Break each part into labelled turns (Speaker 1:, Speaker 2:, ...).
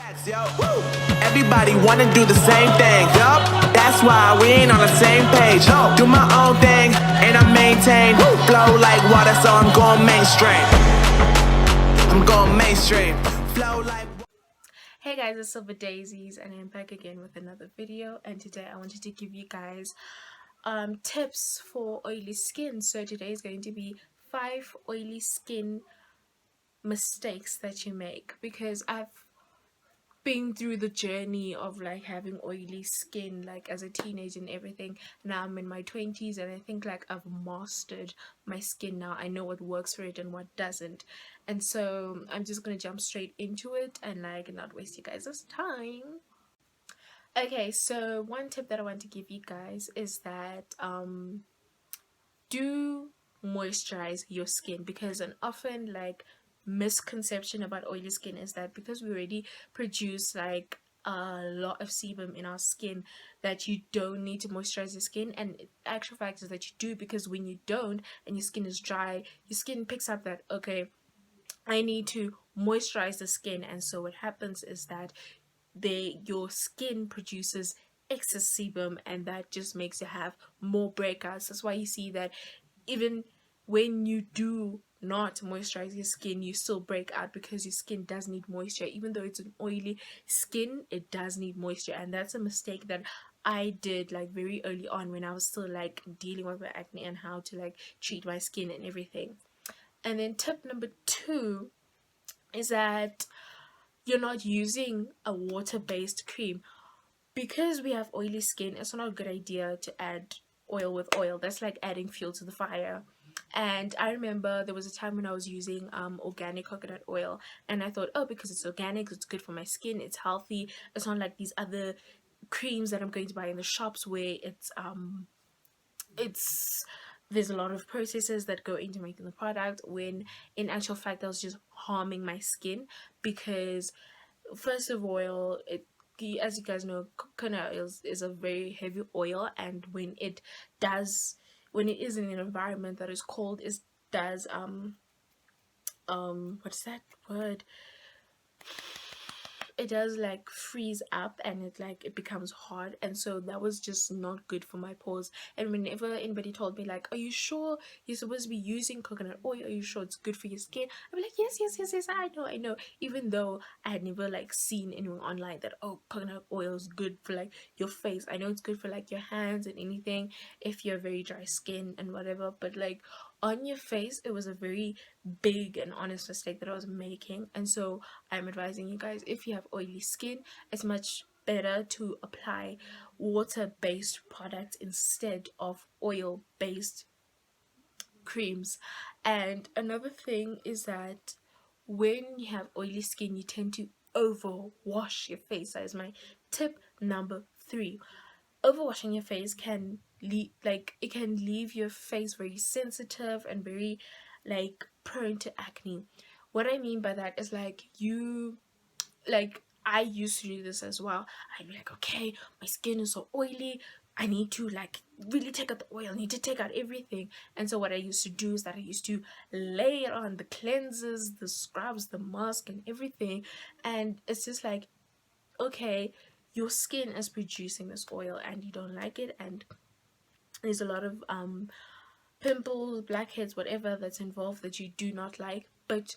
Speaker 1: Yo, woo. Everybody wanna do the same thing. Yup, that's why we ain't on the same page. No, do my own thing and I maintain. Woo. Flow like water, so I'm going mainstream. I'm going mainstream. Flow like.
Speaker 2: Hey guys, it's Silver Daisies and I'm back again with another video, and today I wanted to give you guys tips for oily skin. So today is going to be 5 oily skin mistakes that you make, because I've been through the journey of like having oily skin like as a teenager and everything. Now I'm in my 20s and I think like I've mastered my skin now. I know what works for it and what doesn't, and so I'm just gonna jump straight into it and like not waste you guys' time. Okay, so one tip that I want to give you guys is that do moisturize your skin, because an often like misconception about oily skin is that because we already produce like a lot of sebum in our skin, that you don't need to moisturize your skin. And the actual fact is that you do, because when you don't and your skin is dry, your skin picks up that, okay, I need to moisturize the skin. And so what happens is that your skin produces excess sebum, and that just makes you have more breakouts. That's why you see that even when you do not moisturize your skin, you still break out, because your skin does need moisture. Even though it's an oily skin, it does need moisture. And that's a mistake that I did like very early on, when I was still like dealing with my acne and how to like treat my skin and everything. And then tip number 2 is that you're not using a water-based cream. Because we have oily skin, it's not a good idea to add oil with oil. That's like adding fuel to the fire. And I remember there was a time when I was using organic coconut oil, and I thought, oh, because it's organic, it's good for my skin, it's healthy. It's not like these other creams that I'm going to buy in the shops, where it's there's a lot of processes that go into making the product, when in actual fact that was just harming my skin. Because first of all, as you guys know, coconut oil is a very heavy oil, and when it is in an environment that is cold, it does what's that word, it does like freeze up, and it becomes hard. And so that was just not good for my pores. And whenever anybody told me like, are you sure you're supposed to be using coconut oil, are you sure it's good for your skin, I'd be like, yes, I know, even though I had never like seen anyone online that, oh, coconut oil is good for like your face. I know it's good for like your hands and anything if you're very dry skin and whatever, but like on your face, it was a very big and honest mistake that I was making. And so I'm advising you guys, if you have oily skin, it's much better to apply water-based products instead of oil-based creams. And another thing is that when you have oily skin, you tend to overwash your face. That is my tip number 3. Overwashing your face can leave your face very sensitive and very like prone to acne. What I mean by that is I used to do this as well. I'd be like, okay, my skin is so oily, I need to like really take out the oil, I need to take out everything. And so what I used to do is that I used to layer on the cleansers, the scrubs, the mask and everything. And it's just like, okay, your skin is producing this oil and you don't like it, and there's a lot of pimples, blackheads, whatever that's involved that you do not like. But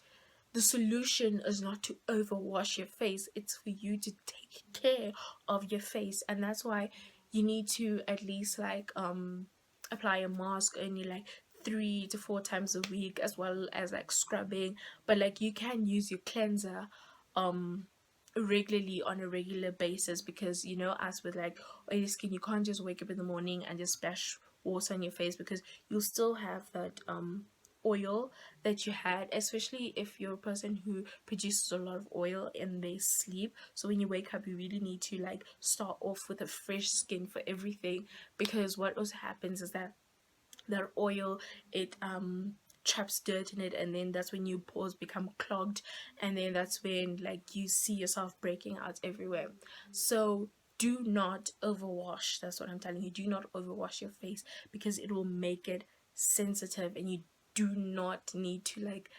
Speaker 2: the solution is not to overwash your face, it's for you to take care of your face. And that's why you need to at least like apply a mask only like 3 to 4 times a week, as well as like scrubbing. But like you can use your cleanser regularly on a regular basis, because you know, as with like oily skin, you can't just wake up in the morning and just splash water on your face, because you'll still have that oil that you had, especially if you're a person who produces a lot of oil in their sleep. So when you wake up, you really need to like start off with a fresh skin for everything, because what also happens is that oil, it traps dirt in it, and then that's when your pores become clogged, and then that's when like you see yourself breaking out everywhere. So do not overwash. That's what I'm telling you. Do not overwash your face, because it will make it sensitive, and you do not need to like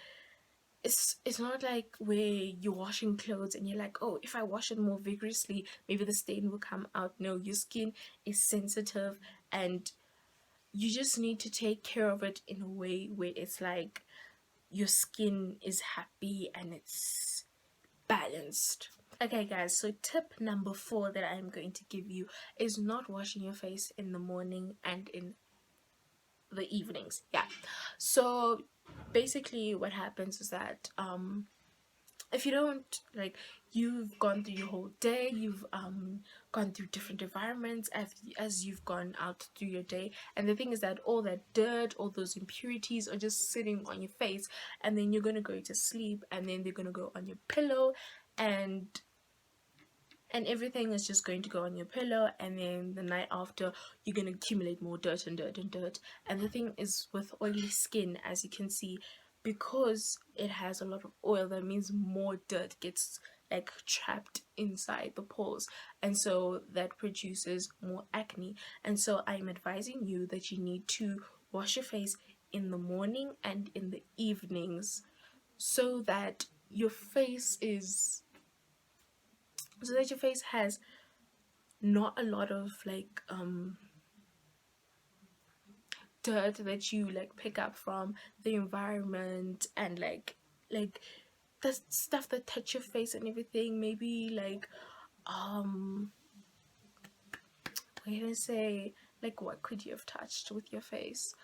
Speaker 2: it's not like where you're washing clothes and you're like, oh, if I wash it more vigorously, maybe the stain will come out. No, your skin is sensitive, and you just need to take care of it in a way where it's like your skin is happy and it's balanced. Okay, guys, so tip number 4 that I'm going to give you is not washing your face in the morning and in the evenings. Yeah. So basically what happens is that if you don't, like, you've gone through your whole day, you've gone through different environments as you've gone out through your day, and the thing is that all that dirt, all those impurities are just sitting on your face, and then you're gonna go to sleep, and then they're gonna go on your pillow, and everything is just going to go on your pillow, and then the night after you're going to accumulate more dirt and dirt and dirt. And the thing is, with oily skin, as you can see, because it has a lot of oil, that means more dirt gets like trapped inside the pores, and so that produces more acne. And so I'm advising you that you need to wash your face in the morning and in the evenings, so that your face is so that your face has not a lot of like dirt that you like pick up from the environment, and like the stuff that touch your face and everything. Maybe like what can I say, like, what could you have touched with your face?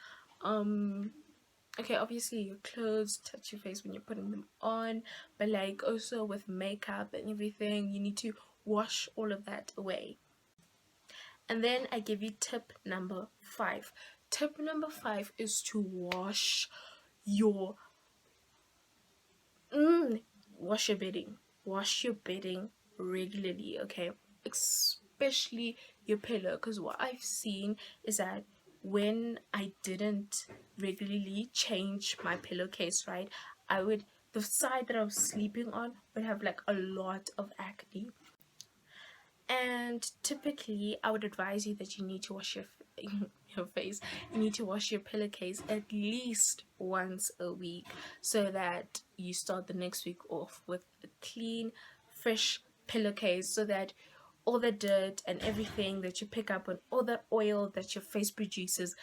Speaker 2: Okay, obviously your clothes touch your face when you're putting them on, but like also with makeup and everything, you need to wash all of that away. And then I give you tip number 5. Tip number 5 is to wash your wash your bedding. Wash your bedding regularly, okay? Especially your pillow, because what I've seen is that when I didn't regularly change my pillowcase, right, the side that I was sleeping on would have like a lot of acne. And typically I would advise you that you need to wash your face, you need to wash your pillowcase at least once a week, so that you start the next week off with a clean, fresh pillowcase, so that all the dirt and everything that you pick up on, all the oil that your face produces,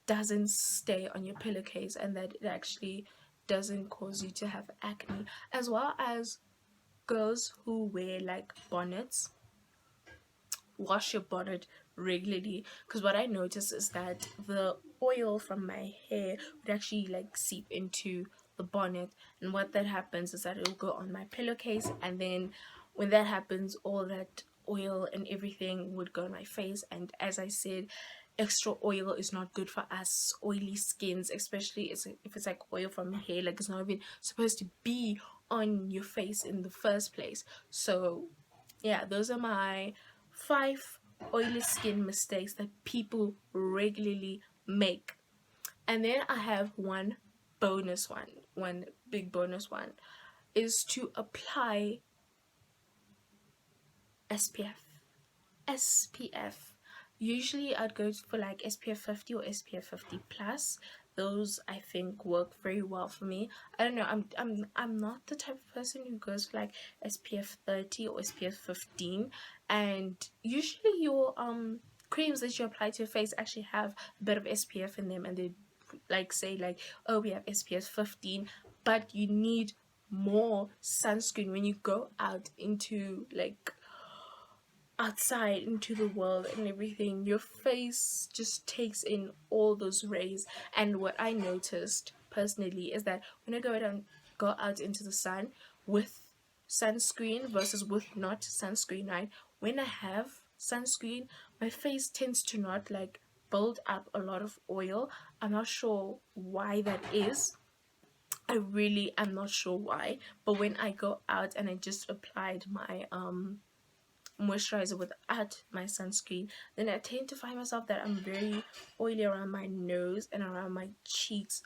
Speaker 2: doesn't stay on your pillowcase, and that it actually doesn't cause you to have acne. As well as girls who wear like bonnets, wash your bonnet regularly, because what I noticed is that the oil from my hair would actually like seep into the bonnet, and what that happens is that it'll go on my pillowcase, and then when that happens, all that oil and everything would go on my face. And as I said, extra oil is not good for us oily skins, especially if it's like oil from hair, like it's not even supposed to be on your face in the first place. So yeah, those are my 5 oily skin mistakes that people regularly make. And then I have one big bonus one, is to apply SPF. Usually I'd go for like SPF 50 or SPF 50 plus. Those I think work very well for me. I don't know, I'm not the type of person who goes for like SPF 30 or SPF 15, and usually your creams that you apply to your face actually have a bit of SPF in them, and they like say like, oh, we have SPF 15, but you need more sunscreen when you go out into like outside into the world and everything. Your face just takes in all those rays. And what I noticed personally is that when I go out into the sun with sunscreen versus with not sunscreen, right, when I have sunscreen, my face tends to not like build up a lot of oil. I'm not sure why that is. I really am not sure why, but when I go out and I just applied my moisturizer without my sunscreen, then I tend to find myself that I'm very oily around my nose and around my cheeks.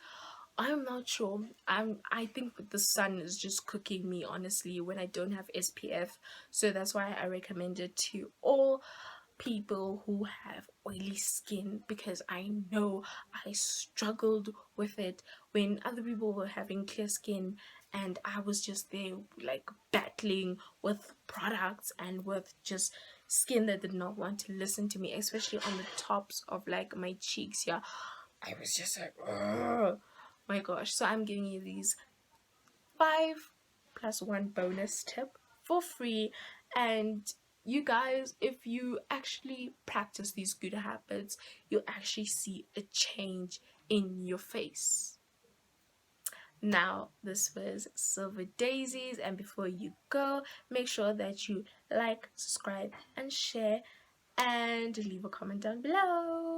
Speaker 2: I'm not sure. I think the sun is just cooking me, honestly, when I don't have SPF. So that's why I recommend it to all people who have oily skin, because I know I struggled with it when other people were having clear skin, and I was just there like battling with products and with just skin that did not want to listen to me, especially on the tops of like my cheeks. Yeah, I was just like, oh my gosh. So I'm giving you these 5+1 bonus tip for free, and you guys, if you actually practice these good habits, you'll actually see a change in your face. Now, this was Silver Daisies, and before you go, make sure that you like, subscribe, and share, and leave a comment down below.